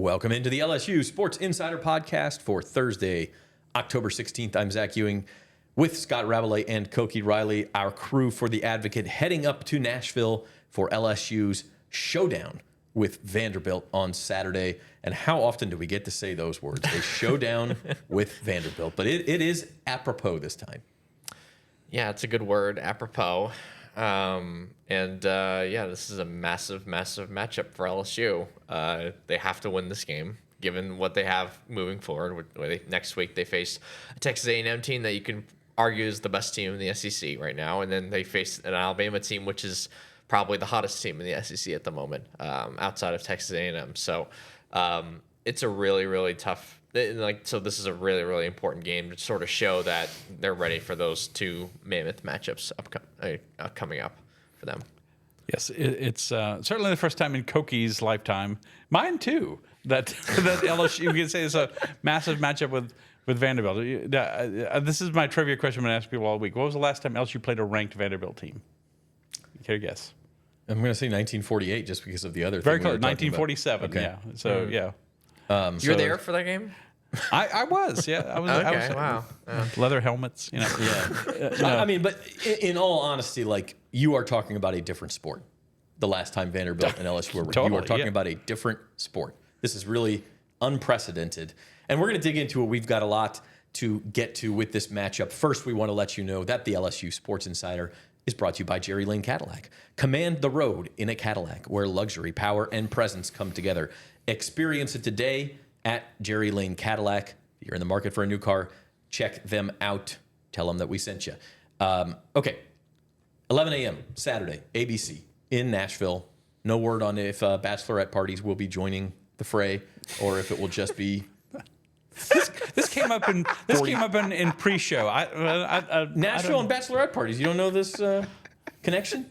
Welcome into the LSU Sports Insider Podcast for Thursday, October 16th. I'm Zach Ewing with Scott Rabelais and Koki Riley, our crew for The Advocate, heading up to Nashville for LSU's showdown with Vanderbilt on Saturday. And how often do we get to say those words? A showdown with Vanderbilt. But it is apropos this time. Yeah, it's a good word, apropos. This is a massive matchup for LSU. They have to win this game, given what they have moving forward. Next week they face a Texas A&M team that you can argue is the best team in the SEC right now, and then they face an Alabama team, which is probably the hottest team in the SEC at the moment, outside of Texas A&M. So it's a really tough. So this is a really important game to sort of show that they're ready for those two mammoth matchups coming up for them. Yes, it's certainly the first time in Koki's lifetime, mine too, that LSU, you can say, is a massive matchup with Vanderbilt. This is my trivia question I'm going to ask people all week. What was the last time LSU played a ranked Vanderbilt team? Care to guess? I'm going to say 1948 just because of the other Very thing. close, 1947, okay. Yeah. So, yeah. You were there for that game? I was, yeah. I was. Wow. Leather helmets, you know. Yeah. I mean, but in all honesty, like, you are talking about a different sport. The last time Vanderbilt and LSU were, Totally, you are talking about a different sport. This is really unprecedented. And we're going to dig into it. We've got a lot to get to with this matchup. First, we want to let you know that the LSU Sports Insider is brought to you by Jerry Lane Cadillac. Command the road in a Cadillac where luxury, power, and presence come together. Experience it today at Jerry Lane Cadillac. If you're in the market for a new car, check them out. Tell them that we sent you. Okay, 11 a.m. Saturday, ABC in Nashville. No word on if bachelorette parties will be joining the fray or if it will just be... This came up in pre-show. Nashville and bachelorette parties. You don't know this connection?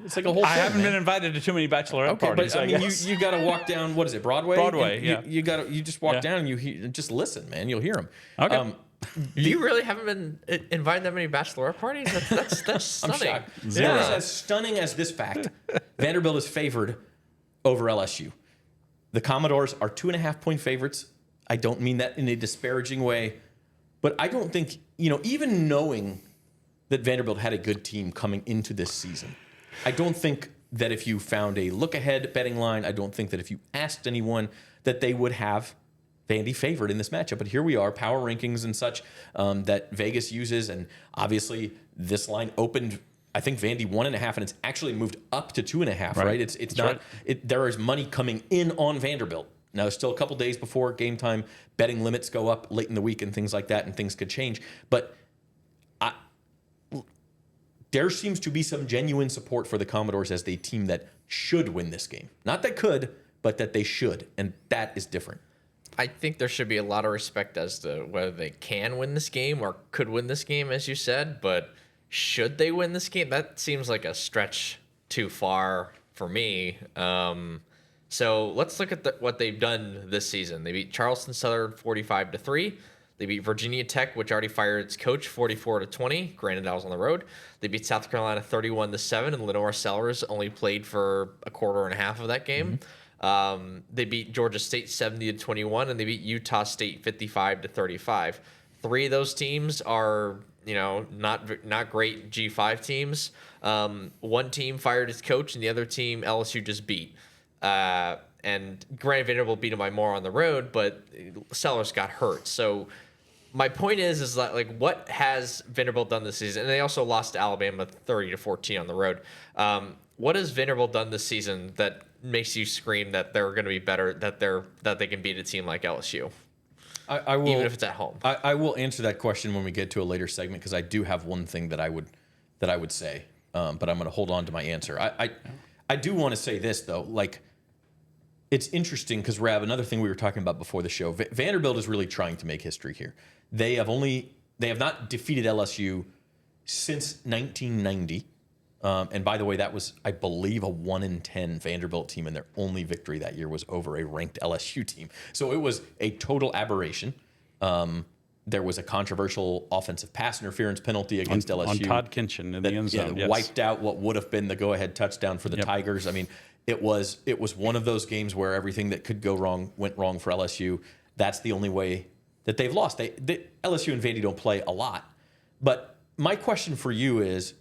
It's like a whole. I thing, haven't man. been invited to too many bachelorette parties. But I mean, you got to walk down. What is it? Broadway. Broadway. And Yeah. You just walk down and just listen, man. You'll hear them. Okay. You really haven't been invited that many bachelorette parties? That's stunning. I'm shocked. It is as stunning as this fact. Vanderbilt is favored over LSU. The Commodores are 2.5-point favorites. I don't mean that in a disparaging way, but I don't think, even knowing that Vanderbilt had a good team coming into this season, I don't think that if you found a look-ahead betting line, I don't think that if you asked anyone that they would have Vandy favored in this matchup. But here we are, power rankings and such that Vegas uses, and obviously this line opened, I think, Vandy 1.5, and it's actually moved up to 2.5, right? It's not. Right. There is money coming in on Vanderbilt. Now, there's still a couple days before game time. Betting limits go up late in the week and things like that, and things could change. But there seems to be some genuine support for the Commodores as the team that should win this game. Not that could, but that they should, and that is different. I think there should be a lot of respect as to whether they can win this game or could win this game, as you said. But should they win this game? That seems like a stretch too far for me. So let's look at what they've done this season. They beat Charleston Southern 45-3. They beat Virginia Tech, which already fired its coach, 44-20. Granted, that was on the road. They beat South Carolina 31-7, and Lenore Sellers only played for a quarter and a half of that game. Mm-hmm. They beat Georgia State 70-21, and they beat Utah State 55-35. Three of those teams are, not great G5 teams. One team fired its coach, and the other team LSU just beat. And granted, Vanderbilt beat them by more on the road, but Sellers got hurt. So my point is that, like, what has Vanderbilt done this season? And they also lost to Alabama 30-14 on the road. What has Vanderbilt done this season that makes you scream that they're going to be better, that they can beat a team like LSU? I will, even if it's at home. I will answer that question when we get to a later segment, because I do have one thing that I would say, but I'm going to hold on to my answer. I do want to say this, though, like, it's interesting because, Rab, another thing we were talking about before the show, Vanderbilt is really trying to make history here. They have not defeated LSU since 1990. And by the way, that was, I believe, a 1-10 Vanderbilt team, and their only victory that year was over a ranked LSU team. So it was a total aberration. There was a controversial offensive pass interference penalty against LSU. On Todd Kinchin in the end zone. Wiped out what would have been the go-ahead touchdown for the Tigers. I mean, It was one of those games where everything that could go wrong went wrong for LSU. That's the only way that they've lost. LSU and Vandy don't play a lot. But my question for you is,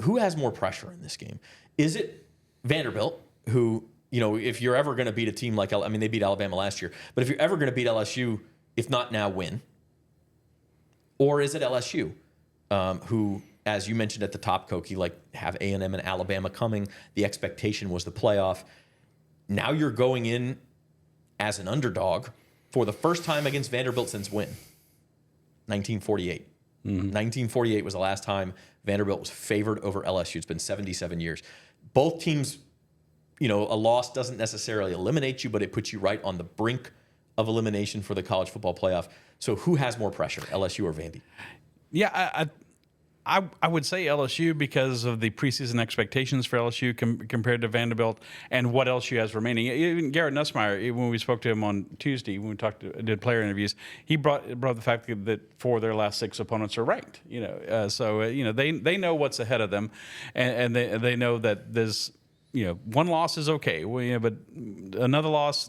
who has more pressure in this game? Is it Vanderbilt, who, if you're ever going to beat a team like, they beat Alabama last year, but if you're ever going to beat LSU, if not now, win? Or is it LSU, who, as you mentioned at the top, Koki, have A&M and Alabama coming? The expectation was the playoff. Now you're going in as an underdog for the first time against Vanderbilt since when? 1948. 1948 was the last time Vanderbilt was favored over LSU. It's been 77 years. Both teams, a loss doesn't necessarily eliminate you, but it puts you right on the brink of elimination for the college football playoff. So who has more pressure, LSU or Vandy? Yeah, I would say LSU because of the preseason expectations for LSU compared to Vanderbilt and what LSU has remaining. Even Garrett Nussmeier, when we spoke to him on Tuesday, when we did player interviews, he brought the fact that 4 of their last 6 opponents are ranked. They know what's ahead of them, and they know that there's one loss is okay, but another loss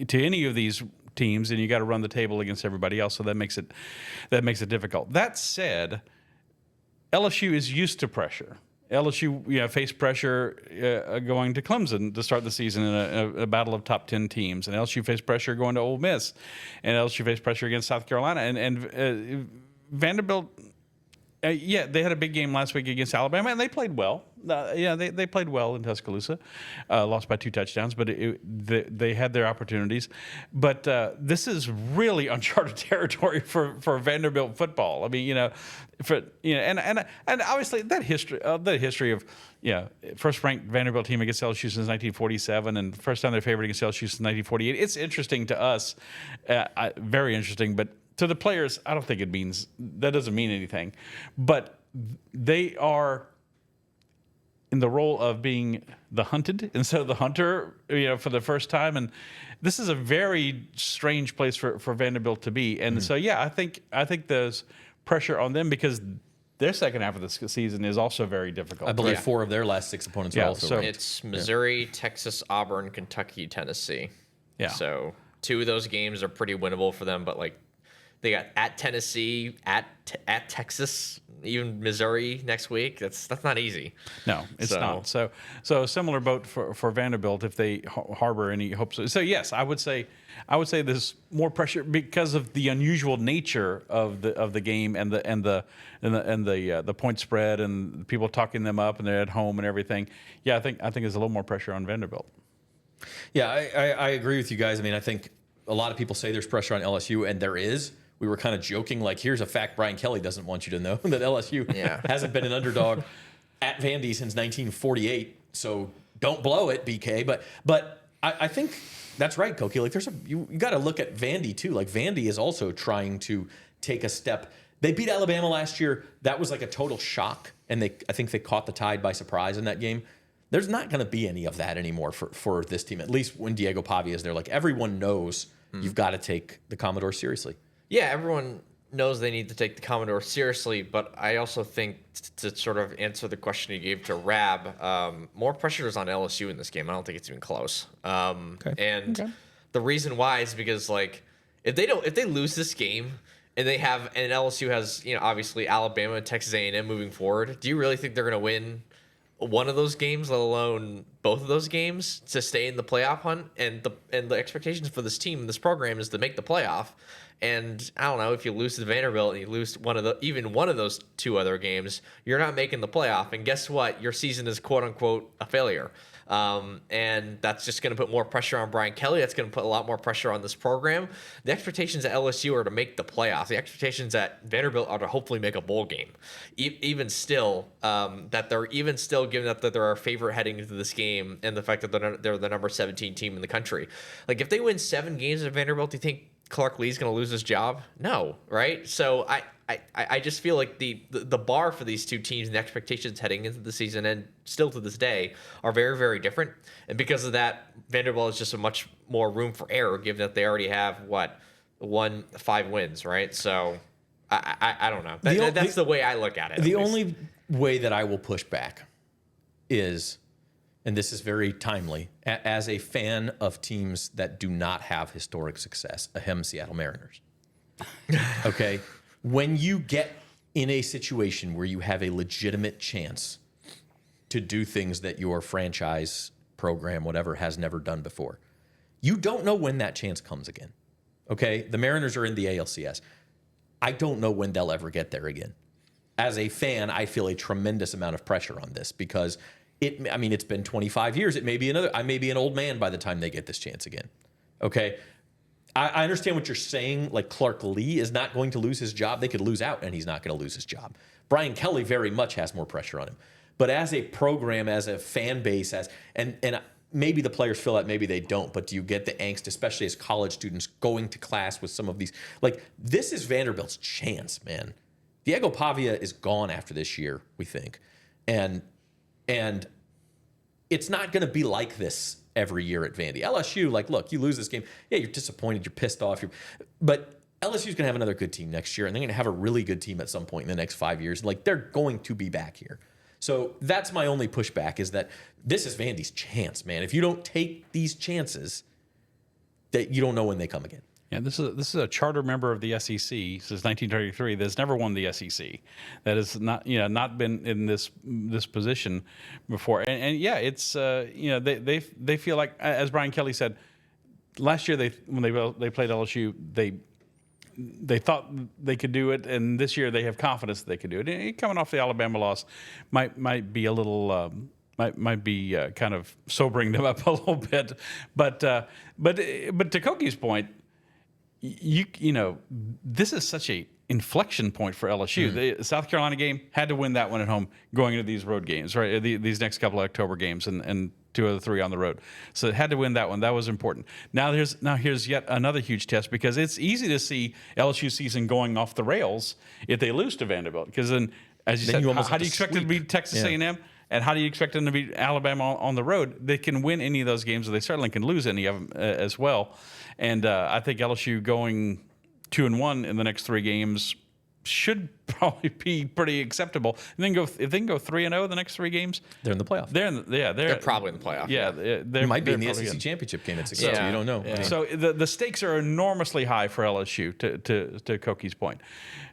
to any of these teams, and you got to run the table against everybody else, so that makes it difficult. That said, LSU is used to pressure. LSU faced pressure going to Clemson to start the season in a battle of top 10 teams, and LSU faced pressure going to Ole Miss, and LSU faced pressure against South Carolina, and Vanderbilt. They had a big game last week against Alabama, and they played well. They played well in Tuscaloosa, lost by 2 touchdowns, but they had their opportunities. But this is really uncharted territory for Vanderbilt football. And obviously that history of first ranked Vanderbilt team against LSU since 1947, and first time they're favored against LSU since 1948. It's interesting to us, very interesting, but to the players, I don't think that doesn't mean anything. But they are in the role of being the hunted instead of the hunter, for the first time. And this is a very strange place for Vanderbilt to be. And so, I think there's pressure on them because their second half of the season is also very difficult. I believe 4 of their last 6 opponents are also ranked. It's Missouri, Texas, Auburn, Kentucky, Tennessee. Yeah. So 2 of those games are pretty winnable for them, but they got at Tennessee, at Texas, even Missouri next week. That's not easy. No, it's not. So a similar boat for Vanderbilt if they harbor any hopes. So yes, I would say there's more pressure because of the unusual nature of the game and the point spread and people talking them up and they're at home and everything. Yeah, I think there's a little more pressure on Vanderbilt. Yeah, I agree with you guys. I think a lot of people say there's pressure on LSU, and there is. We were kind of joking, here's a fact Brian Kelly doesn't want you to know, that LSU hasn't been an underdog at Vandy since 1948. So don't blow it, BK. But I think that's right, Koki. You got to look at Vandy too. Vandy is also trying to take a step. They beat Alabama last year. That was a total shock, and I think they caught the Tide by surprise in that game. There's not going to be any of that anymore for this team, at least when Diego Pavia is there. Everyone knows you've got to take the Commodores seriously. Yeah, everyone knows they need to take the Commodore seriously, but I also think to sort of answer the question you gave to Rab, more pressure is on LSU in this game. I don't think it's even close. The reason why is because if they lose this game and LSU has obviously Alabama and Texas A&M moving forward, do you really think they're going to win one of those games, let alone both of those games, to stay in the playoff hunt? And the expectations for this team, this program, is to make the playoff. And I don't know, if you lose to Vanderbilt and you lose even one of those 2 other games, you're not making the playoff. And guess what? Your season is quote unquote a failure. And that's just going to put more pressure on Brian Kelly. That's going to put a lot more pressure on this program. The expectations at LSU are to make the playoff. The expectations at Vanderbilt are to hopefully make a bowl game. Even still, that they're even still given that they're our favorite heading into this game, and the fact that they're the number 17 team in the country. If they win 7 games at Vanderbilt, do you think Clark Lee's going to lose his job? No, right? So I just feel like the bar for these 2 teams and the expectations heading into the season and still to this day are very, very different. And because of that, Vanderbilt is just a much more room for error, given that they already have 5 wins, right? So I don't know. That's the way I look at it. The only way that I will push back is and this is very timely, as a fan of teams that do not have historic success, ahem, Seattle Mariners. Okay? When you get in a situation where you have a legitimate chance to do things that your franchise, program, whatever, has never done before, you don't know when that chance comes again. Okay? The Mariners are in the ALCS. I don't know when they'll ever get there again. As a fan, I feel a tremendous amount of pressure on this because it's been 25 years. I may be an old man by the time they get this chance again. Okay? I understand what you're saying. Like, Clark Lee is not going to lose his job. They could lose out and he's not going to lose his job. Brian Kelly very much has more pressure on him. But as a program, as a fan base, and maybe the players feel that, maybe they don't, but do you get the angst, especially as college students going to class with some of these? Like, this is Vanderbilt's chance, man. Diego Pavia is gone after this year, we think. And it's not going to be like this every year at Vandy. LSU, like, look, you lose this game. Yeah, you're disappointed. You're pissed off. But LSU's going to have another good team next year, and they're going to have a really good team at some point in the next 5 years. Like, they're going to be back here. So that's my only pushback, is that this is Vandy's chance, man. If you don't take these chances, that you don't know when they come again. Yeah, this is a charter member of the SEC since 1933 that's never won the SEC. That has not been in this position before. And yeah, it's they feel like, as Brian Kelly said last year, when they played LSU, they thought they could do it, and this year they have confidence that they could do it. And coming off the Alabama loss might be a little might be kind of sobering them up a little bit. But to Koki's point, this is such a inflection point for LSU. The South Carolina game had to win that one at home going into these road games, right? These next couple of October games and 2 of the 3 on the road. So it had to win that one. That was important. Now here's yet another huge test, because it's easy to see LSU season going off the rails if they lose to Vanderbilt. Because then, as you said, how do you expect them to beat Texas A&M? And how do you expect them to beat Alabama on the road? They can win any of those games, or they certainly can lose any of them as well. And I think LSU going 2-1 in the next 3 games should probably be pretty acceptable. And then if they can go 3-0 the next 3 games, they're in the playoff. They're probably in the playoff. Yeah, they might be in the SEC championship game at 6. Yeah. So you don't know. Yeah. So the stakes are enormously high for LSU. To Koki's point,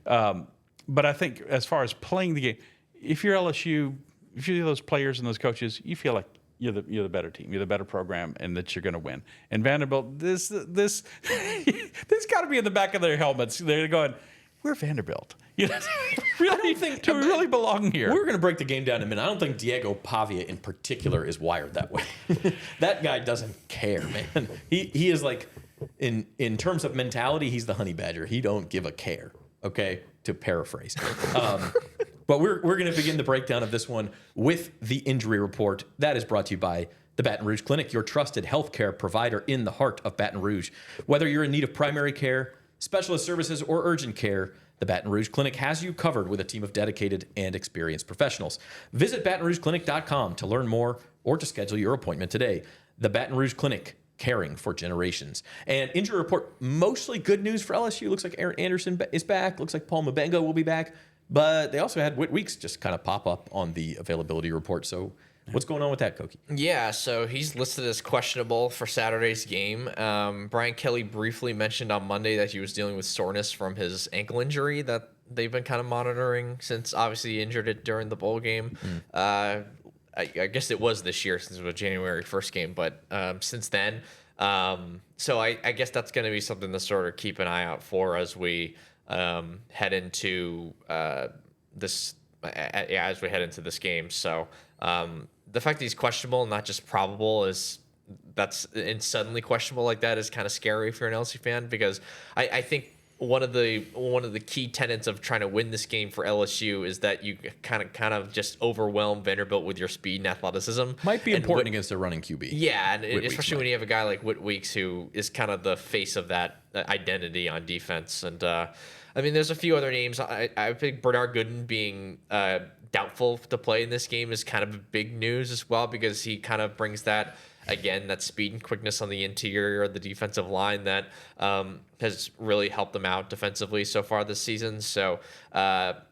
but I think as far as playing the game, if you're LSU, if you're those players and those coaches, you feel like you're the better team, you're the better program, and that you're going to win. And Vanderbilt, this got to be in the back of their helmets. They're going, we're Vanderbilt. Really, I don't think do we really belong here? We're going to break the game down in a minute. I don't think Diego Pavia in particular is wired that way. That guy doesn't care, man. He is like, in terms of mentality, he's the honey badger. He don't give a care. Okay, to paraphrase. But we're going to begin the breakdown of this one with the injury report. That is brought to you by the Baton Rouge Clinic, your trusted healthcare provider in the heart of Baton Rouge. Whether you're in need of primary care, specialist services, or urgent care, the Baton Rouge Clinic has you covered with a team of dedicated and experienced professionals. Visit BatonRougeClinic.com to learn more or to schedule your appointment today. The Baton Rouge Clinic, caring for generations. And injury report, mostly good news for LSU. Looks like Aaron Anderson is back. Looks like Paul Mabengo will be back. But they also had Whit Weeks just kind of pop up on the availability report. So what's going on with that, Koki? Yeah, so he's listed as questionable for Saturday's game. Brian Kelly briefly mentioned on Monday that he was dealing with soreness from his ankle injury that they've been kind of monitoring since obviously he injured it during the bowl game. I guess it was this year since it was a January 1st game, but since then. So I guess that's going to be something to sort of keep an eye out for as we head into this game. So the fact that he's questionable, not just probable, and suddenly questionable like that is kind of scary if you're an LSU fan, because I think one of the key tenets of trying to win this game for LSU is that you kind of just overwhelm Vanderbilt with your speed and athleticism. Might be important against a running QB. Yeah, and especially when you have a guy like Whit Weeks, who is kind of the face of that identity on defense. And I mean, there's a few other names. I think Bernard Gooden being doubtful to play in this game is kind of big news as well, because he kind of brings that speed and quickness on the interior of the defensive line that has really helped them out defensively so far this season. So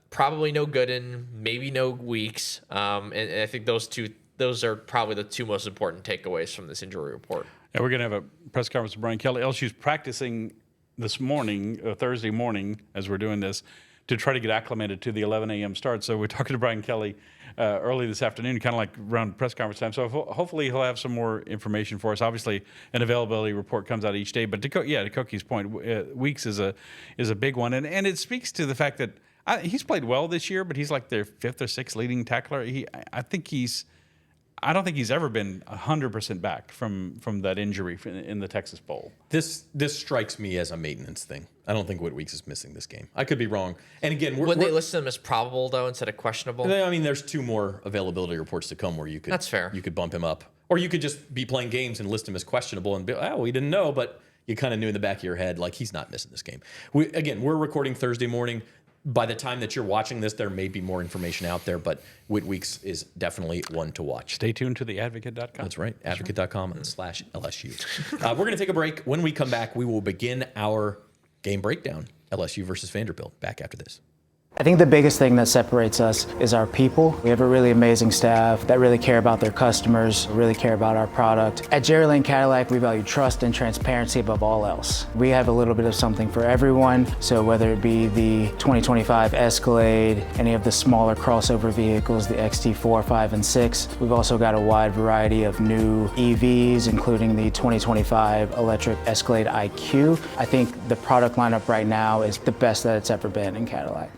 probably no Gooden, maybe no Weeks. And I think those two those are probably the two most important takeaways from this injury report. Yeah, we're going to have a press conference with Brian Kelly. LSU's practicing this morning, Thursday morning, as we're doing this, to try to get acclimated to the 11 a.m. start. So we're talking to Brian Kelly early this afternoon, kind of like around press conference time. So hopefully he'll have some more information for us. Obviously, an availability report comes out each day. But to Koki's point, Weeks is a big one, and it speaks to the fact that he's played well this year, but he's like their 5th or 6th leading tackler. I don't think he's ever been 100% back from that injury in the Texas Bowl. This strikes me as a maintenance thing. I don't think Whit Weeks is missing this game. I could be wrong. And again, Would they list them as probable though instead of questionable? I mean, there's 2 more availability reports to come where you could. That's fair. You could bump him up, or you could just be playing games and list him as questionable and be, we didn't know, but you kind of knew in the back of your head like he's not missing this game. We're recording Thursday morning. By the time that you're watching this, there may be more information out there, but Whit Weeks is definitely one to watch. Stay tuned to theadvocate.com. That's right, advocate.com/LSU. We're going to take a break. When we come back, we will begin our game breakdown, LSU versus Vanderbilt. Back after this. I think the biggest thing that separates us is our people. We have a really amazing staff that really care about their customers, really care about our product. At Jerry Lane Cadillac, we value trust and transparency above all else. We have a little bit of something for everyone. So whether it be the 2025 Escalade, any of the smaller crossover vehicles, the XT4, 5, and 6, we've also got a wide variety of new EVs, including the 2025 electric Escalade IQ. I think the product lineup right now is the best that it's ever been in Cadillac.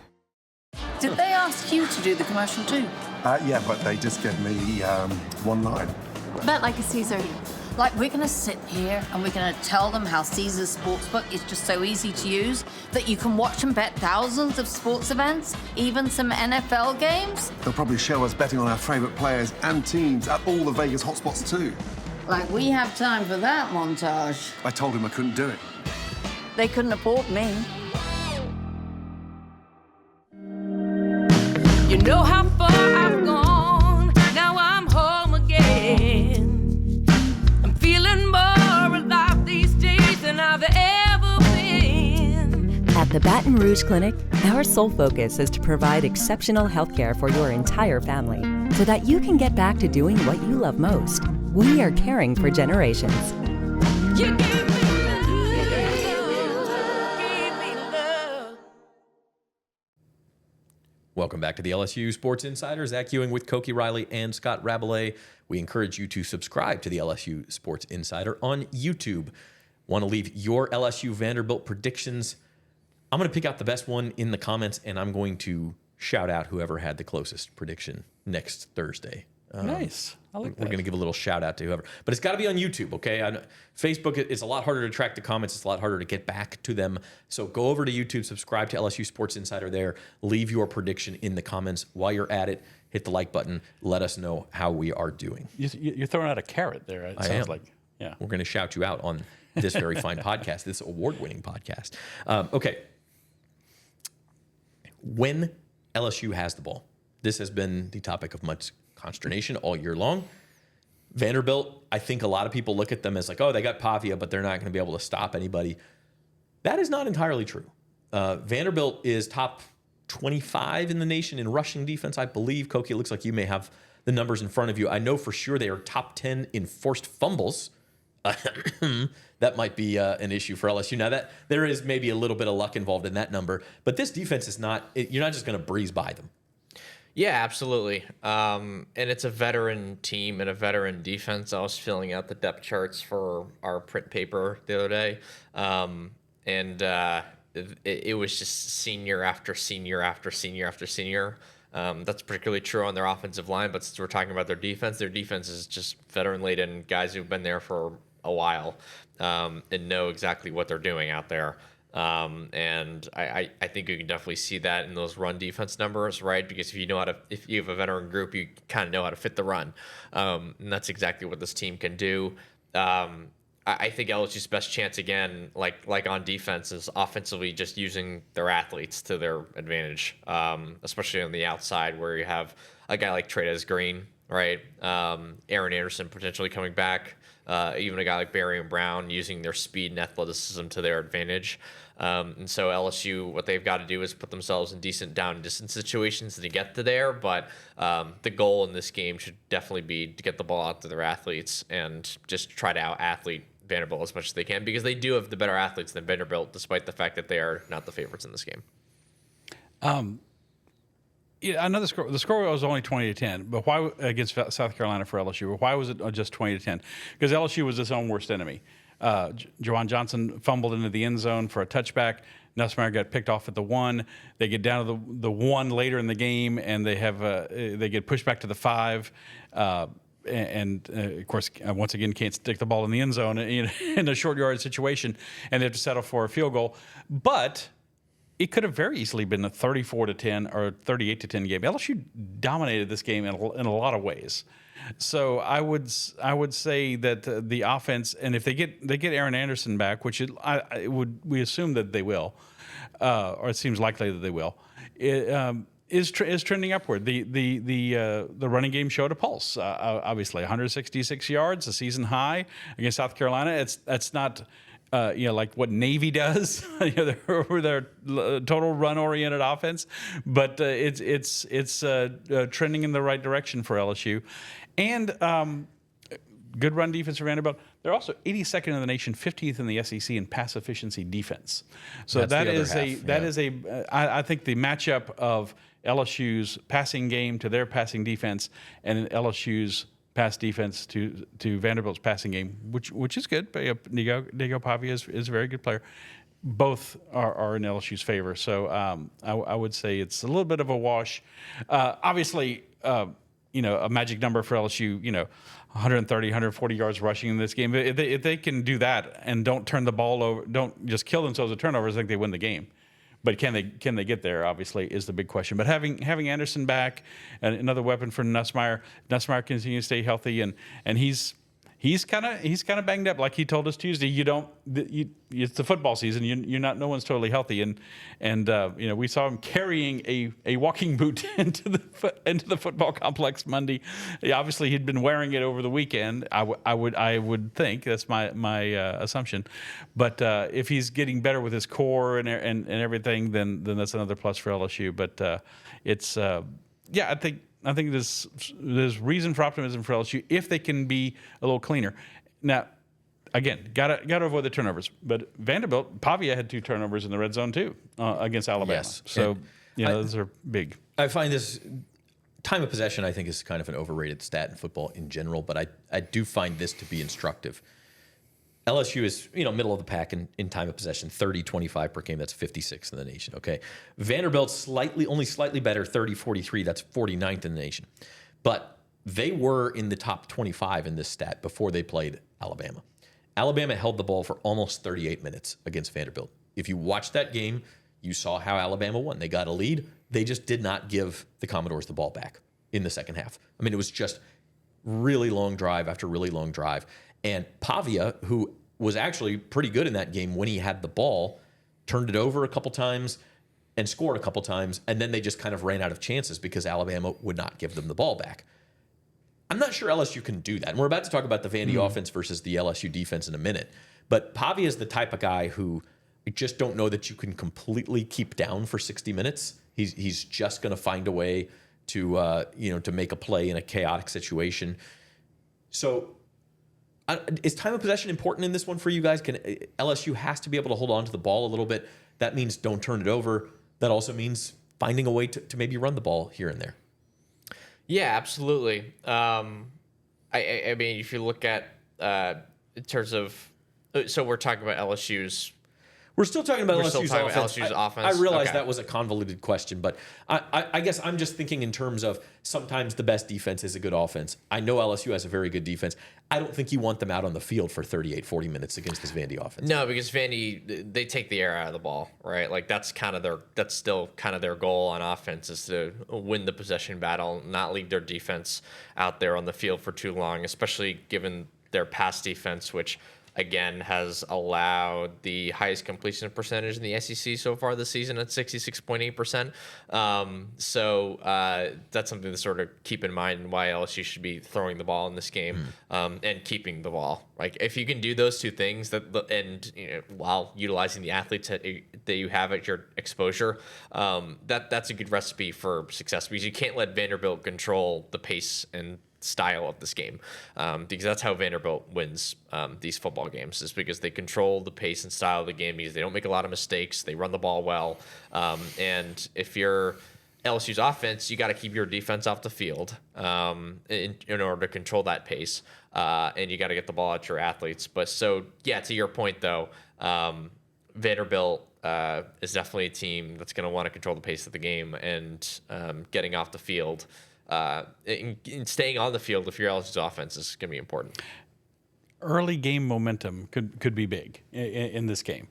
Did they ask you to do the commercial too? Yeah, but they just gave me one line. Bet like a Caesar. Like, we're gonna sit here and we're gonna tell them how Caesar's Sportsbook is just so easy to use that you can watch and bet thousands of sports events, even some NFL games. They'll probably show us betting on our favourite players and teams at all the Vegas hotspots too. Like, we have time for that montage. I told him I couldn't do it. They couldn't afford me. You know how far I've gone, now I'm home again. I'm feeling more alive these days than I've ever been. At the Baton Rouge Clinic, our sole focus is to provide exceptional health care for your entire family so that you can get back to doing what you love most. We are caring for generations. You gave me love, gave me love. Welcome back to the LSU Sports Insiders. Zach Ewing with Koki Riley and Scott Rabelais. We encourage you to subscribe to the LSU Sports Insider on YouTube. Want to leave your LSU Vanderbilt predictions? I'm going to pick out the best one in the comments, and I'm going to shout out whoever had the closest prediction next Thursday. Nice. I like that. We're going to give a little shout out to whoever. But it's got to be on YouTube, okay? Facebook, it's a lot harder to track the comments. It's a lot harder to get back to them. So go over to YouTube, subscribe to LSU Sports Insider there. Leave your prediction in the comments. While you're at it, hit the like button. Let us know how we are doing. You're throwing out a carrot there. It sounds like. Yeah. We're going to shout you out on this very fine podcast, this award-winning podcast. Okay. When LSU has the ball, this has been the topic of much consternation all year long. Vanderbilt, I think a lot of people look at them as like, oh, they got Pavia, but they're not going to be able to stop anybody. That is not entirely true. Vanderbilt is top 25 in the nation in rushing defense, I believe. Koki, it looks like you may have the numbers in front of you. I know for sure they are top 10 in forced fumbles. That might be an issue for LSU. Now, that there is maybe a little bit of luck involved in that number, but this defense is not, you're not just going to breeze by them. Yeah, absolutely. And it's a veteran team and a veteran defense. I was filling out the depth charts for our print paper the other day. It was just senior after senior after senior after senior. That's particularly true on their offensive line, but since we're talking about their defense is just veteran-laden guys who've been there for a while and know exactly what they're doing out there. And I think you can definitely see that in those run defense numbers, right? Because if you have a veteran group, you kind of know how to fit the run. And that's exactly what this team can do. I think LSU's best chance again, like on defense, is offensively just using their athletes to their advantage, especially on the outside where you have a guy like Trey'Dez Green, right? Aaron Anderson potentially coming back. Even a guy like Barry and Brown using their speed and athleticism to their advantage. And so LSU, what they've got to do is put themselves in decent down and distance situations to get to there. But the goal in this game should definitely be to get the ball out to their athletes and just try to out-athlete Vanderbilt as much as they can, because they do have the better athletes than Vanderbilt, despite the fact that they are not the favorites in this game. Yeah, I know the score was only 20-10, but why against South Carolina for LSU? Or why was it just 20-10? Because LSU was its own worst enemy. Jawan Johnson fumbled into the end zone for a touchback. Nussmeier got picked off at the 1. They get down to the 1 later in the game, and they get pushed back to the 5. And of course, once again, can't stick the ball in the end zone in a short yard situation, and they have to settle for a field goal. But it could have very easily been a 34-10 or 38-10 game. LSU dominated this game in a lot of ways. So I would say that the offense, and if they get Aaron Anderson back, which we assume that they will, or it seems likely that they will, is trending upward. The running game showed a pulse. Obviously, 166 yards, a season high against South Carolina. That's not. Like what Navy does, their total run-oriented offense, but it's trending in the right direction for LSU, and good run defense for Vanderbilt. They're also 82nd in the nation, 15th in the SEC in pass efficiency defense. So I think the matchup of LSU's passing game to their passing defense and LSU's pass defense to Vanderbilt's passing game, which is good. Diego Pavia is a very good player. Both are in LSU's favor. So I would say it's a little bit of a wash. Obviously, a magic number for LSU, 130, 140 yards rushing in this game. If they can do that and don't turn the ball over, don't just kill themselves with turnovers, I think they win the game. But can they get there? Obviously, is the big question. But having Anderson back, and another weapon for Nussmeier continues to stay healthy, and he's kind of banged up. Like he told us Tuesday, it's the football season. No one's totally healthy, and we saw him carrying a walking boot into the football complex Monday. Obviously, he'd been wearing it over the weekend. I would think that's my assumption, but if he's getting better with his core and everything, then that's another plus for LSU. But I think there's reason for optimism for LSU if they can be a little cleaner. Now, again, gotta avoid the turnovers. But Vanderbilt, Pavia had 2 turnovers in the red zone too against Alabama. Yes. So those are big. I find this time of possession, I think, is kind of an overrated stat in football in general, but I do find this to be instructive. LSU is, middle of the pack in time of possession, 30-25 per game. That's 56th in the nation, okay? Vanderbilt's only slightly better, 30-43. That's 49th in the nation. But they were in the top 25 in this stat before they played Alabama. Alabama held the ball for almost 38 minutes against Vanderbilt. If you watched that game, you saw how Alabama won. They got a lead. They just did not give the Commodores the ball back in the second half. I mean, it was just really long drive after really long drive. And Pavia, who was actually pretty good in that game when he had the ball, turned it over a couple times and scored a couple times, and then they just kind of ran out of chances because Alabama would not give them the ball back. I'm not sure LSU can do that. And we're about to talk about the Vandy offense versus the LSU defense in a minute. But Pavia is the type of guy who I just don't know that you can completely keep down for 60 minutes. He's just going to find a way to make a play in a chaotic situation. So is time of possession important in this one for you guys? LSU has to be able to hold on to the ball a little bit. That means don't turn it over. That also means finding a way to maybe run the ball here and there. Yeah, absolutely. I mean, if you look at in terms of, so we're talking about LSU's. We're still talking about LSU's offense. I realize okay. that was a convoluted question, but I guess I'm just thinking in terms of sometimes the best defense is a good offense. I know LSU has a very good defense. I don't think you want them out on the field for 38, 40 minutes against this Vandy offense. No, because Vandy, they take the air out of the ball, right? Like that's still kind of their goal on offense is to win the possession battle, not leave their defense out there on the field for too long, especially given their pass defense, which again, has allowed the highest completion percentage in the SEC so far this season at 66.8%. So that's something to sort of keep in mind, and why LSU should be throwing the ball in this game and keeping the ball. Like, if you can do those two things, while utilizing the athletes that you have at your exposure, that's a good recipe for success, because you can't let Vanderbilt control the pace and style of this game, because that's how Vanderbilt wins these football games, is because they control the pace and style of the game, because they don't make a lot of mistakes, they run the ball well, and if you're LSU's offense, you got to keep your defense off the field in order to control that pace, and you got to get the ball at your athletes. But to your point though, Vanderbilt is definitely a team that's going to want to control the pace of the game, and getting off the field. And staying on the field, if your LSU's offense, is going to be important. Early game momentum could be big in this game.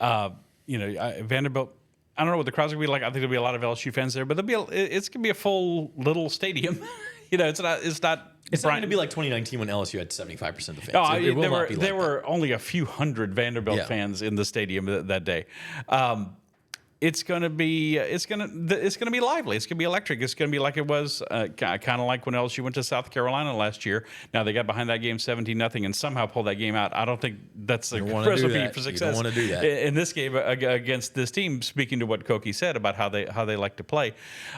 Vanderbilt, I don't know what the crowd's going to be like. I think there'll be a lot of LSU fans there, but it's going to be a full little stadium. It's not going to be like 2019 when LSU had 75% of the fans. No, there were only a few hundred Vanderbilt fans in the stadium that day. It's gonna be lively. It's gonna be electric. It's gonna be like it was kind of like when LSU went to South Carolina last year. Now they got behind that game 17-0 and somehow pulled that game out. I don't think that's a recipe for success. You don't want to do that in this game against this team. Speaking to what Koki said about how they like to play,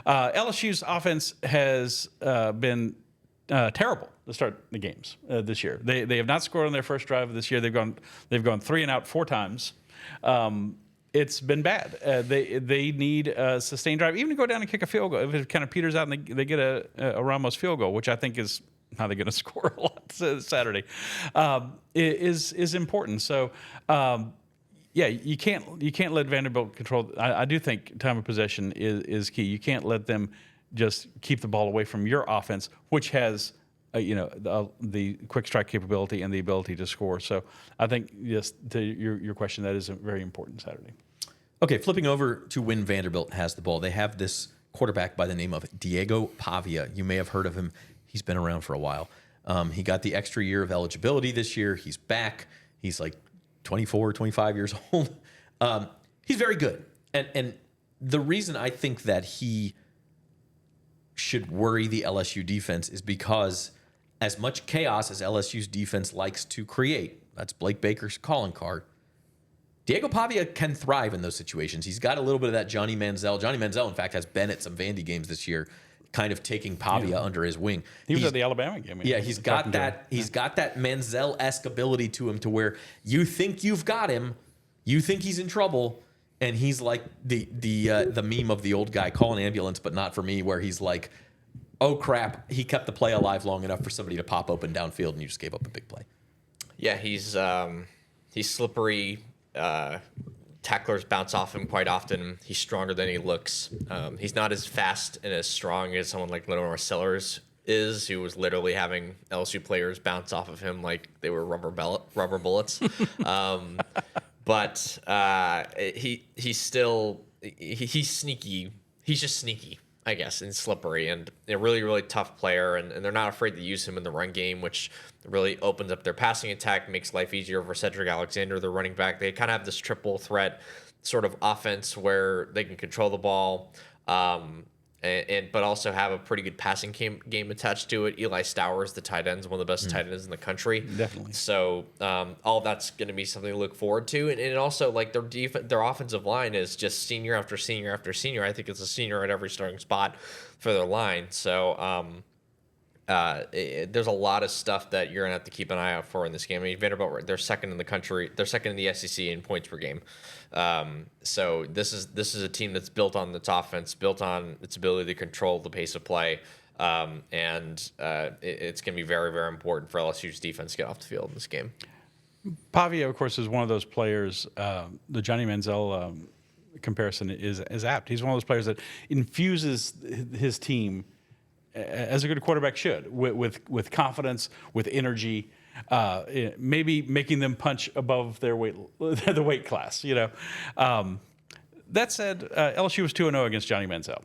LSU's offense has been terrible to start the games this year. They have not scored on their first drive of this year. They've gone 3 and out 4 times. It's been bad. They need a sustained drive, even to go down and kick a field goal. If it kind of peters out and they get a Ramos field goal, which I think is how they're going to score a lot Saturday, is important. So, you can't let Vanderbilt control. I do think time of possession is key. You can't let them just keep the ball away from your offense, which has the quick strike capability and the ability to score. So I think, yes, to your question, that is very important Saturday. Okay, flipping over to when Vanderbilt has the ball, they have this quarterback by the name of Diego Pavia. You may have heard of him. He's been around for a while. He got the extra year of eligibility this year. He's back. He's like 24, 25 years old. He's very good. And the reason I think that he should worry the LSU defense is because as much chaos as LSU's defense likes to create, that's Blake Baker's calling card, Diego Pavia can thrive in those situations. He's got a little bit of that Johnny Manziel. Johnny Manziel, in fact, has been at some Vandy games this year, kind of taking Pavia under his wing. He was at the Alabama game. Yeah, he's got that Manziel-esque ability to him, to where you think you've got him, you think he's in trouble, and he's like the meme of the old guy, call an ambulance, but not for me, where he's like, oh crap, he kept the play alive long enough for somebody to pop open downfield, and you just gave up a big play. Yeah, he's slippery. Tacklers bounce off him quite often. He's stronger than he looks. He's not as fast and as strong as someone like Lenore Sellers is, who was literally having LSU players bounce off of him like they were rubber bullets. But he's sneaky. He's just sneaky, I guess, and slippery, and a really, really tough player, and they're not afraid to use him in the run game, which really opens up their passing attack, makes life easier for Cedric Alexander, the running back. They kind of have this triple threat sort of offense where they can control the ball, but also have a pretty good passing game attached to it. Eli Stowers, the tight end, is one of the best tight ends in the country. Definitely. So all that's going to be something to look forward to, and also like their offensive line is just senior after senior after senior. I think it's a senior at every starting spot for their line. So there's a lot of stuff that you're gonna have to keep an eye out for in this game. I mean, Vanderbilt, they're second in the country. They're second in the SEC in points per game. So this is a team that's built on its offense, built on its ability to control the pace of play, and it's gonna be very, very important for LSU's defense to get off the field in this game. Pavia, of course, is one of those players. The Johnny Manziel comparison is apt. He's one of those players that infuses his team as a good quarterback should, with confidence, with energy, maybe making them punch above their the weight class. That said, LSU was 2-0 against Johnny Manziel.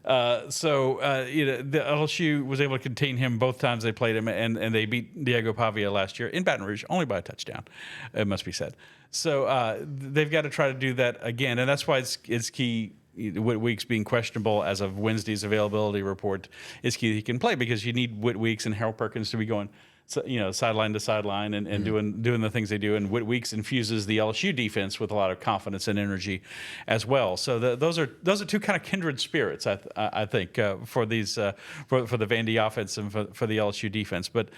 The LSU was able to contain him both times they played him, and they beat Diego Pavia last year in Baton Rouge, only by a touchdown, it must be said. So they've got to try to do that again, and that's why it's key. Whit Weeks being questionable as of Wednesday's availability report is key. He can play because you need Whit Weeks and Harold Perkins to be going, sideline to sideline and doing the things they do. And Whit Weeks infuses the LSU defense with a lot of confidence and energy as well. So those are two kind of kindred spirits, I think, for these for the Vandy offense and for the LSU defense. But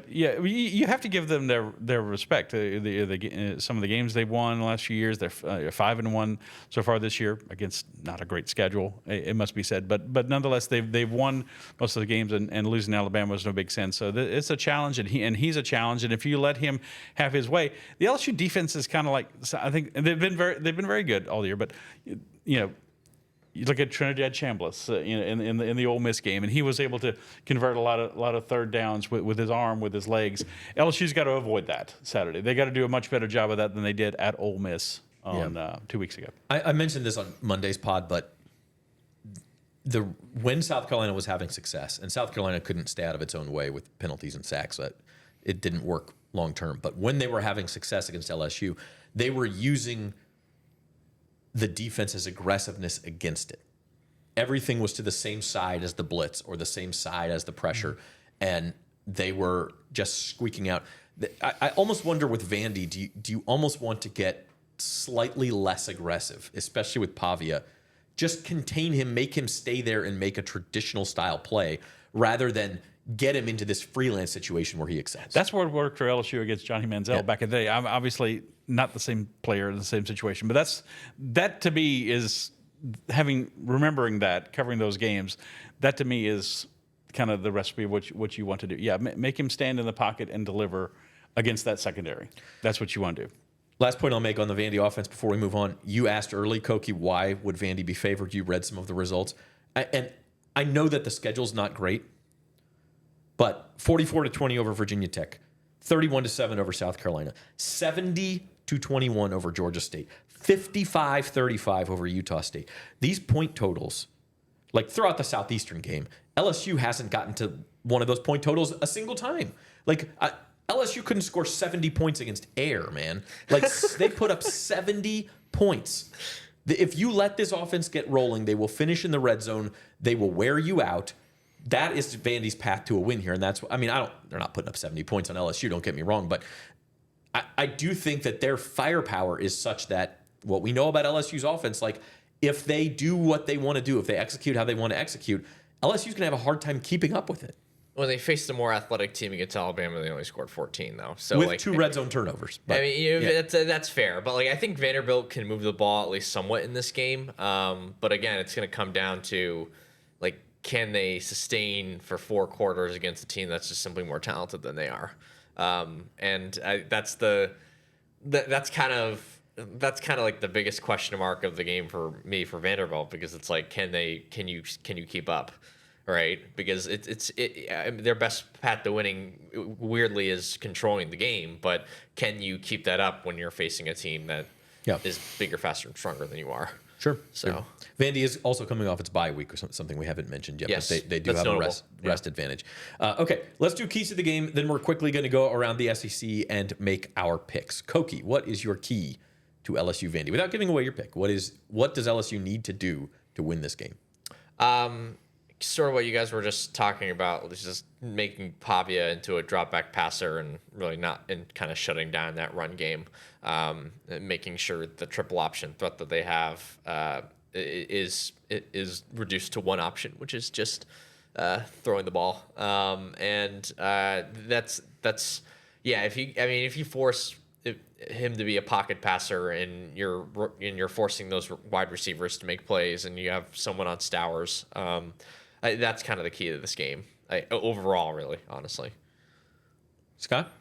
yeah, you have to give them their respect. Some of the games they've won in the last few years, they're 5-1 so far this year against not a great schedule, it must be said. But nonetheless, they've won most of the games, and losing Alabama was no big sin. So it's a challenge, and he's a challenge. And if you let him have his way, the LSU defense is kind of like, I think they've been very good all year. But you look at Trinidad Chambliss, in the Ole Miss game, and he was able to convert a lot of third downs with his arm, with his legs. LSU's got to avoid that Saturday. They got to do a much better job of that than they did at Ole Miss on 2 weeks ago. I mentioned this on Monday's pod, but when South Carolina was having success, and South Carolina couldn't stay out of its own way with penalties and sacks, it didn't work long term. But when they were having success against LSU, they were using the defense's aggressiveness against it. Everything was to the same side as the blitz or the same side as the pressure, and they were just squeaking out. I almost wonder with Vandy, do you almost want to get slightly less aggressive, especially with Pavia? Just contain him, make him stay there, and make a traditional style play rather than get him into this freelance situation where he excels. That's what worked for LSU against Johnny Manziel back in the day. I'm obviously not the same player in the same situation, but that to me is remembering that, covering those games. That to me is kind of the recipe of what you want to do. Yeah, make him stand in the pocket and deliver against that secondary. That's what you want to do. Last point I'll make on the Vandy offense before we move on. You asked early, Koki, why would Vandy be favored? You read some of the results. And I know that the schedule's not great, but 44-20 over Virginia Tech, 31-7 over South Carolina, 70-21 over Georgia State, 55-35 over Utah State. These point totals, like throughout the Southeastern game, LSU hasn't gotten to one of those point totals a single time. LSU couldn't score 70 points against Air, man. They put up 70 points. If you let this offense get rolling, they will finish in the red zone. They will wear you out. That is Vandy's path to a win here, and they're not putting up 70 points on LSU. Don't get me wrong, but I do think that their firepower is such that what we know about LSU's offense, if they do what they want to do, if they execute how they want to execute, LSU's going to have a hard time keeping up with it. When they faced a more athletic team against Alabama, they only scored 14, though. So with 2 red zone turnovers. But, that's fair. But I think Vanderbilt can move the ball at least somewhat in this game. But again, it's going to come down to can they sustain for 4 quarters against a team that's just simply more talented than they are. That's kind of the biggest question mark of the game for me for Vanderbilt, because it's can you keep up? Right, because their best path to winning, weirdly, is controlling the game. But can you keep that up when you're facing a team that is bigger, faster, and stronger than you are? Sure. So Vandy is also coming off its bye week, or something we haven't mentioned yet. Yes, but they do have a rest advantage. Okay, let's do keys to the game. Then we're quickly going to go around the SEC and make our picks. Koki, what is your key to LSU Vandy? Without giving away your pick, what does LSU need to do to win this game? Sort of what you guys were just talking about, is just making Pavia into a drop back passer and really kind of shutting down that run game, making sure the triple option threat that they have is reduced to one option, which is just throwing the ball. If you force him to be a pocket passer and you're forcing those wide receivers to make plays, and you have someone on Stowers, that's kind of the key to this game overall, really, honestly. Scott?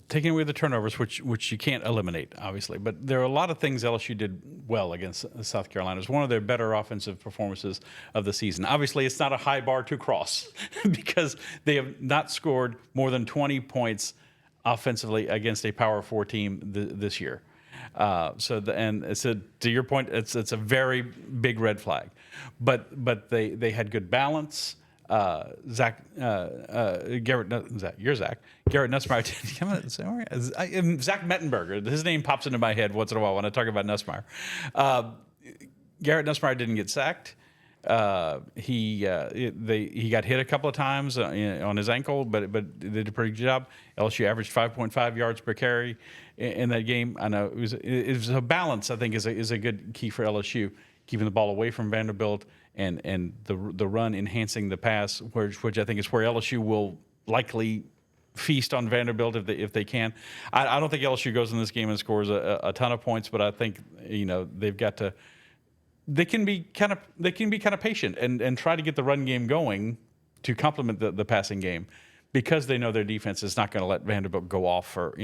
Taking away the turnovers, which you can't eliminate, obviously, but there are a lot of things LSU did well against South Carolina. It's one of their better offensive performances of the season. Obviously, it's not a high bar to cross because they have not scored more than 20 points offensively against a Power 4 team this year. To your point, it's a very big red flag, but they had good balance. Zach Mettenberger. His name pops into my head once in a while when I talk about Nussmeier. Garrett Nussmeier didn't get sacked. He got hit a couple of times on his ankle, but they did a pretty good job. LSU averaged 5.5 yards per carry in that game. I know it was a balance. I think is a good key for LSU, keeping the ball away from Vanderbilt and the run enhancing the pass, which I think is where LSU will likely feast on Vanderbilt if they can. I don't think LSU goes in this game and scores a ton of points, but I think they've got to. They can be kind of patient and try to get the run game going to complement the passing game, because they know their defense is not going to let Vanderbilt go off for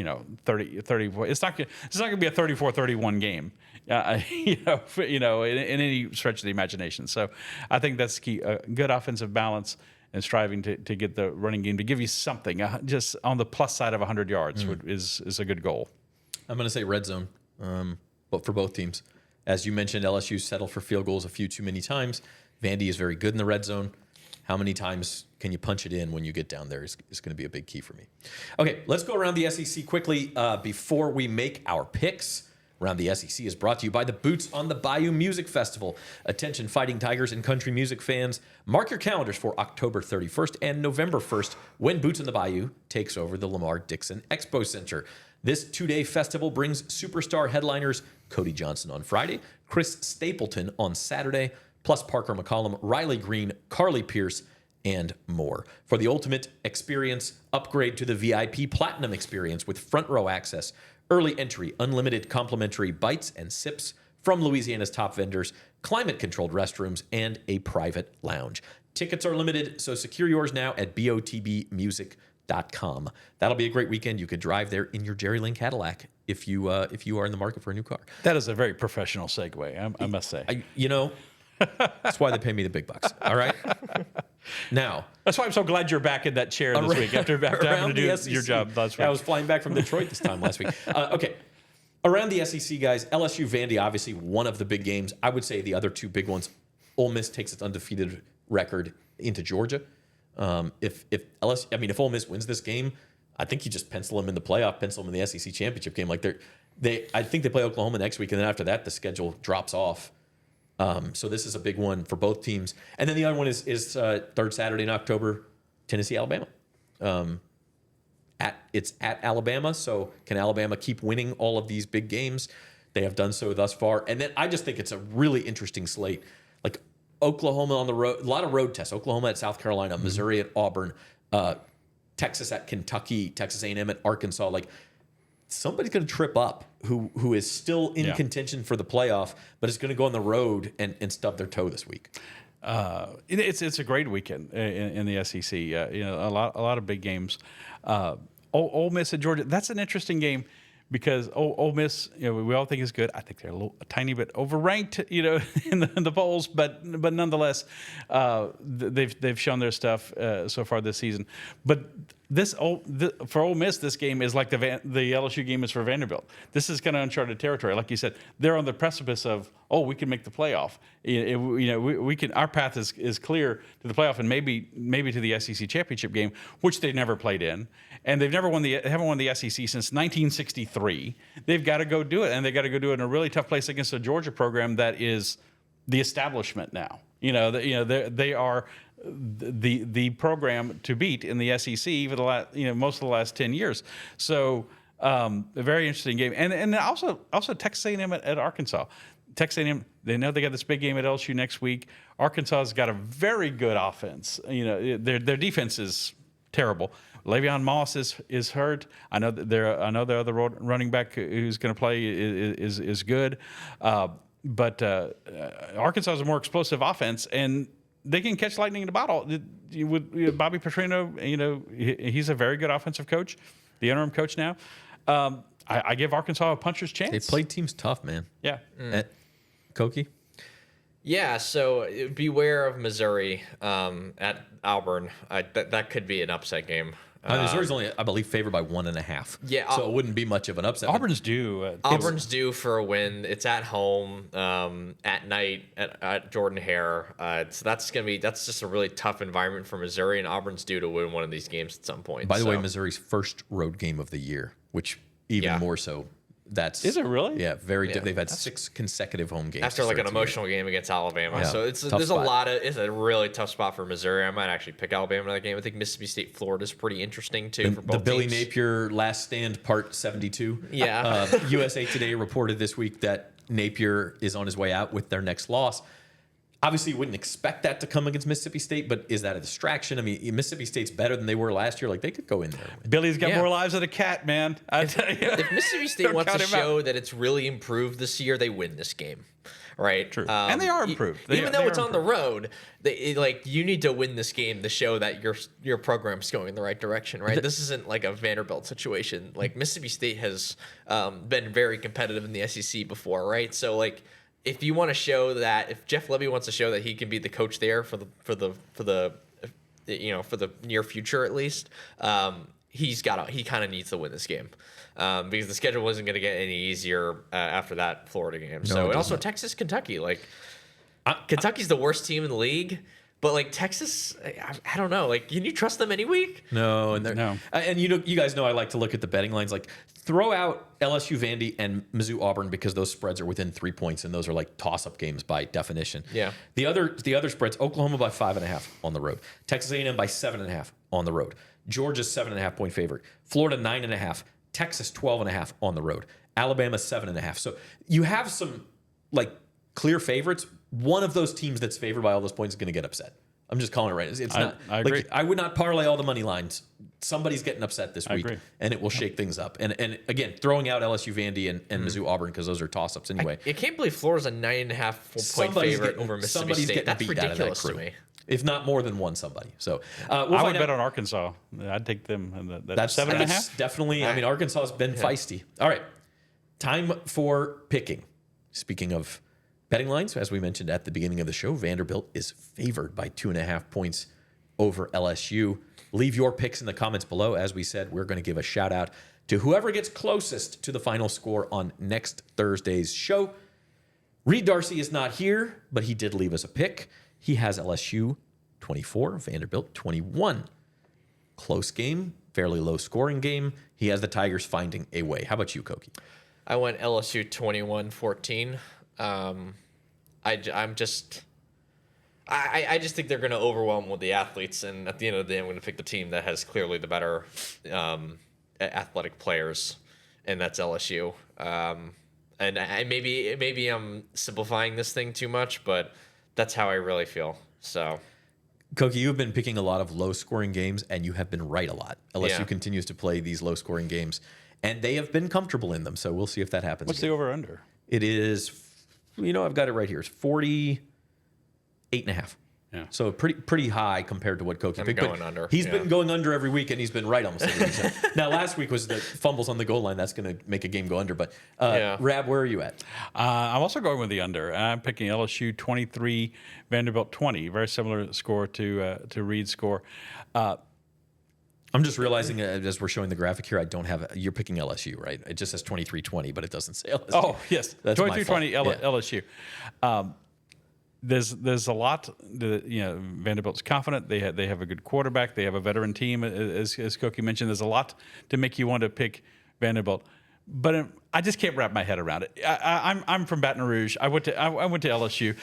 30. It's not going to be a 34-31 game, in any stretch of the imagination. So I think that's key. Good offensive balance and striving to get the running game to give you something just on the plus side of 100 yards is a good goal. I'm going to say red zone, but for both teams. As you mentioned, LSU settled for field goals a few too many times. Vandy is very good in the red zone. How many times can you punch it in when you get down there is going to be a big key for me. Okay, let's go around the SEC quickly before we make our picks. Around the SEC is brought to you by the Boots on the Bayou Music Festival. Attention Fighting Tigers and country music fans. Mark your calendars for October 31st and November 1st when Boots on the Bayou takes over the Lamar Dixon Expo Center. This 2-day festival brings superstar headliners Cody Johnson on Friday, Chris Stapleton on Saturday, plus Parker McCollum, Riley Green, Carly Pierce, and more. For the ultimate experience, upgrade to the VIP Platinum experience with front row access, early entry, unlimited complimentary bites and sips from Louisiana's top vendors, climate-controlled restrooms, and a private lounge. Tickets are limited, so secure yours now at botbmusic.com. That'll be a great weekend. You could drive there in your Jerry Lynn Cadillac if you are in the market for a new car. That is a very professional segue, I must say. That's why they pay me the big bucks. All right. Now, that's why I'm so glad you're back in that chair this week after having to do your job last week. I was flying back from Detroit this time last week. Okay. Around the SEC, guys, LSU Vandy, obviously one of the big games. I would say the other two big ones, Ole Miss takes its undefeated record into Georgia. If Ole Miss wins this game, I think you just pencil them in the playoff, pencil them in the SEC championship game. I think they play Oklahoma next week, and then after that, the schedule drops off. So this is a big one for both teams. And then the other one is third Saturday in October, Tennessee, Alabama. It's at Alabama, so can Alabama keep winning all of these big games? They have done so thus far. And then I just think it's a really interesting slate. Like Oklahoma on the road, a lot of road tests. Oklahoma at South Carolina, Missouri at Auburn, Texas at Kentucky, Texas A&M at Arkansas. Like somebody's going to trip up who is still in contention for the playoff, but is going to go on the road and stub their toe this week. It's a great weekend in the SEC. A lot of big games. Ole Miss at Georgia. That's an interesting game because Ole Miss, we all think is good. I think they're a tiny bit overranked, in the polls, but nonetheless, they've shown their stuff so far this season. But for Ole Miss, this game is like the LSU game is for Vanderbilt. This is kind of uncharted territory. Like you said, they're on the precipice of, we can make the playoff. We can. Our path is clear to the playoff and maybe to the SEC championship game, which they never played in, and they haven't won the SEC since 1963. They've got to go do it, and they got to go do it in a really tough place against a Georgia program that is the establishment now. They are the program to beat in the SEC for the most of the last 10 years. So a very interesting game, and also Texas A&M at Arkansas. Texas A&M, they know they got this big game at LSU next week. Arkansas's got a very good offense. Their defense is terrible. Le'Veon Moss is hurt. I know their other running back who's going to play is good, but Arkansas is a more explosive offense, and they can catch lightning in a bottle. With Bobby Petrino, he's a very good offensive coach, the interim coach now. I give Arkansas a puncher's chance. They play teams tough, man. Yeah. Koki? Yeah, so beware of Missouri at Auburn. That could be an upset game. Missouri's only, I believe, favored by 1.5. Yeah, so it wouldn't be much of an upset. Auburn's due. Auburn's due for a win. It's at home at night at Jordan Hare. So that's just a really tough environment for Missouri, and Auburn's due to win one of these games at some point. By the way, Missouri's first road game of the year, which even more so. Is it really? Yeah, they've had 6 consecutive home games after like an emotional game against Alabama. Yeah. So it's a really tough spot for Missouri. I might actually pick Alabama in that game. I think Mississippi State, Florida is pretty interesting too for both the Billy teams. Napier Last Stand Part 72. Yeah. USA Today reported this week that Napier is on his way out with their next loss. Obviously, you wouldn't expect that to come against Mississippi State, but is that a distraction? I mean, Mississippi State's better than they were last year. Like, they could go in there. Billy's got more lives than a cat, man. I tell you. If Mississippi State wants to show that it's really improved this year, they win this game, right? True. And they are improved. Even though it's on the road, you need to win this game to show that your program's going in the right direction, right? This isn't like a Vanderbilt situation. Like, Mississippi State has been very competitive in the SEC before, right? So, like, if you want to show that, if Jeff Lebby wants to show that he can be the coach there for the near future at least, he kind of needs to win this game because the schedule isn't going to get any easier after that Florida game. And also Texas, Kentucky, Kentucky's the worst team in the league. But like Texas, I don't know. Like, can you trust them any week? No, and you guys know I like to look at the betting lines. Like, throw out LSU, Vandy, and Mizzou, Auburn because those spreads are within 3 points, and those are like toss-up games by definition. Yeah. The other spreads: Oklahoma by 5.5 on the road, Texas A&M by 7.5 on the road, Georgia's 7.5 point favorite, Florida 9.5, Texas 12.5 on the road, Alabama 7.5. So you have some like clear favorites. One of those teams that's favored by all those points is going to get upset. I'm just calling it right. It's not. I agree. Like, I would not parlay all the money lines. Somebody's getting upset this week, agree. and it will shake things up. And again, throwing out LSU, Vandy, and Mizzou, Auburn because those are toss-ups anyway. I can't believe Florida's a 9.5 point favorite over Mississippi State. That's ridiculous to me. If not more than one somebody. So I would bet on Arkansas. I'd take them. That's 7.5. Definitely. I mean, Arkansas has been feisty. All right, time for picking. Speaking of betting lines, as we mentioned at the beginning of the show, Vanderbilt is favored by 2.5 points over LSU. Leave your picks in the comments below. As we said, we're going to give a shout out to whoever gets closest to the final score on next Thursday's show. Reed Darcy is not here, but he did leave us a pick. He has LSU 24, Vanderbilt 21. Close game, fairly low scoring game. He has the Tigers finding a way. How about you, Koki? I went LSU 21-14. I just think they're going to overwhelm with the athletes, and at the end of the day, I'm going to pick the team that has clearly the better athletic players, and that's LSU. And maybe I'm simplifying this thing too much, but that's how I really feel. So, Koki, you've been picking a lot of low-scoring games, and you have been right a lot. LSU continues to play these low-scoring games, and they have been comfortable in them. So we'll see if that happens. What's the over/under? It is, I've got it right here. It's 48.5. Yeah. So pretty high compared to what Koki picked. Going under. He's been going under every week, and he's been right almost every week. So, now, last week was the fumbles on the goal line. That's going to make a game go under. But, Rab, where are you at? I'm also going with the under. I'm picking LSU 23, Vanderbilt 20. Very similar score to Reed's score. I'm just realizing as we're showing the graphic here, I don't have. You're picking LSU, right? It just says 23-20, but it doesn't say LSU. Oh, yes. That's 23-20 Yeah. LSU. There's a lot. Vanderbilt's confident. They have a good quarterback. They have a veteran team, as Koki mentioned. There's a lot to make you want to pick Vanderbilt, but I just can't wrap my head around it. I'm from Baton Rouge. I went to LSU.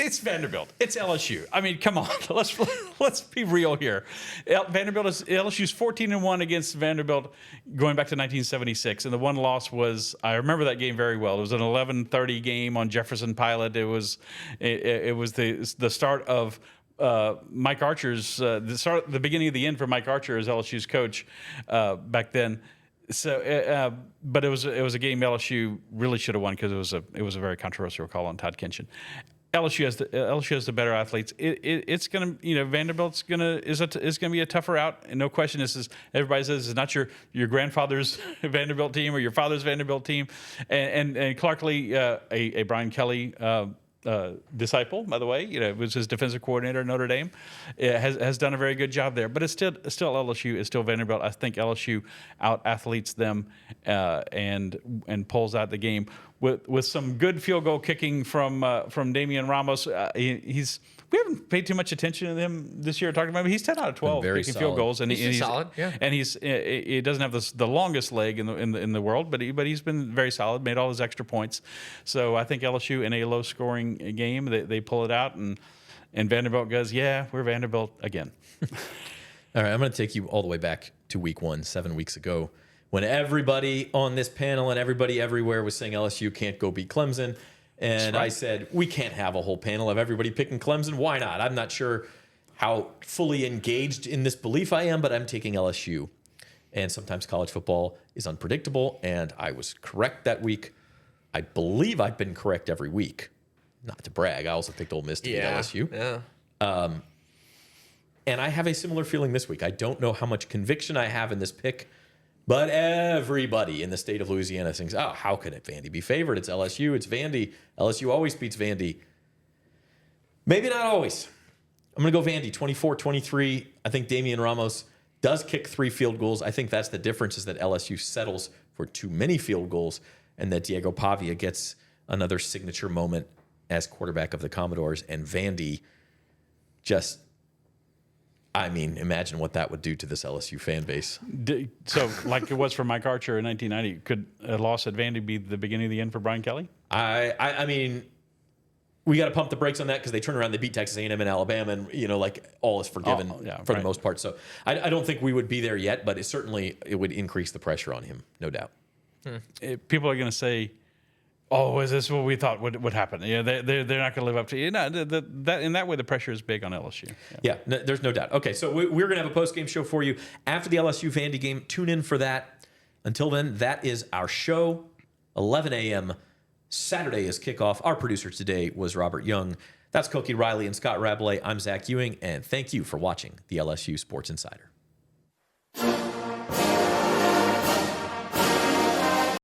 It's Vanderbilt. It's LSU. I mean, come on. Let's be real here. LSU's 14-1 against Vanderbilt going back to 1976, and the one loss was, I remember that game very well. It was an 11:30 game on Jefferson Pilot. It was the start of Mike Archer's the beginning of the end for Mike Archer as LSU's coach back then. So, but it was a game LSU really should have won because it was a very controversial call on Todd Kinchin. LSU has the better athletes. It's gonna, Vanderbilt's gonna be a tougher out, and no question. Everybody says it's not your grandfather's Vanderbilt team or your father's Vanderbilt team, and Clark Lee, a Brian Kelly disciple, by the way. It was his defensive coordinator at Notre Dame. Has done a very good job there. But it's still LSU. It's still Vanderbilt. I think LSU out athletes them and pulls out the game with some good field goal kicking from Damian Ramos. We haven't paid too much attention to him this year. Talking about him, he's 10 out of 12 kicking field goals, and he's solid. Yeah, and he doesn't have the longest leg in the world, but he's been very solid. Made all his extra points, so I think LSU in a low scoring game they pull it out, and Vanderbilt goes, yeah, we're Vanderbilt again. All right, I'm going to take you all the way back to week 1, 7 weeks ago, when everybody on this panel and everybody everywhere was saying LSU can't go beat Clemson. And I said, we can't have a whole panel of everybody picking Clemson. Why not? I'm not sure how fully engaged in this belief I am, but I'm taking LSU. And sometimes college football is unpredictable, and I was correct that week. I believe I've been correct every week. Not to brag, I also picked Ole Miss to beat LSU. Yeah. And I have a similar feeling this week. I don't know how much conviction I have in this pick, but everybody in the state of Louisiana thinks, oh, how could it Vandy be favored? It's LSU, it's Vandy. LSU always beats Vandy. Maybe not always. I'm going to go Vandy, 24-23. I think Damian Ramos does kick 3 field goals. I think that's the difference, is that LSU settles for too many field goals, and that Diego Pavia gets another signature moment as quarterback of the Commodores, and Vandy just... I mean, imagine what that would do to this LSU fan base. So, like it was for Mike Archer in 1990, could a loss at Vandy be the beginning of the end for Brian Kelly? I mean, we got to pump the brakes on that, because they turn around, they beat Texas A&M and Alabama, and all is forgiven for the most part. So I don't think we would be there yet, but it would increase the pressure on him, no doubt. People are going to say, oh, is this what we thought would happen? Yeah, they're not going to live up to it. That in that way, the pressure is big on LSU. Yeah, there's no doubt. Okay, so we're going to have a post-game show for you after the LSU Vandy game. Tune in for that. Until then, that is our show. 11 a.m. Saturday is kickoff. Our producer today was Robert Young. That's Koki Riley and Scott Rabelais. I'm Zach Ewing, and thank you for watching the LSU Sports Insider.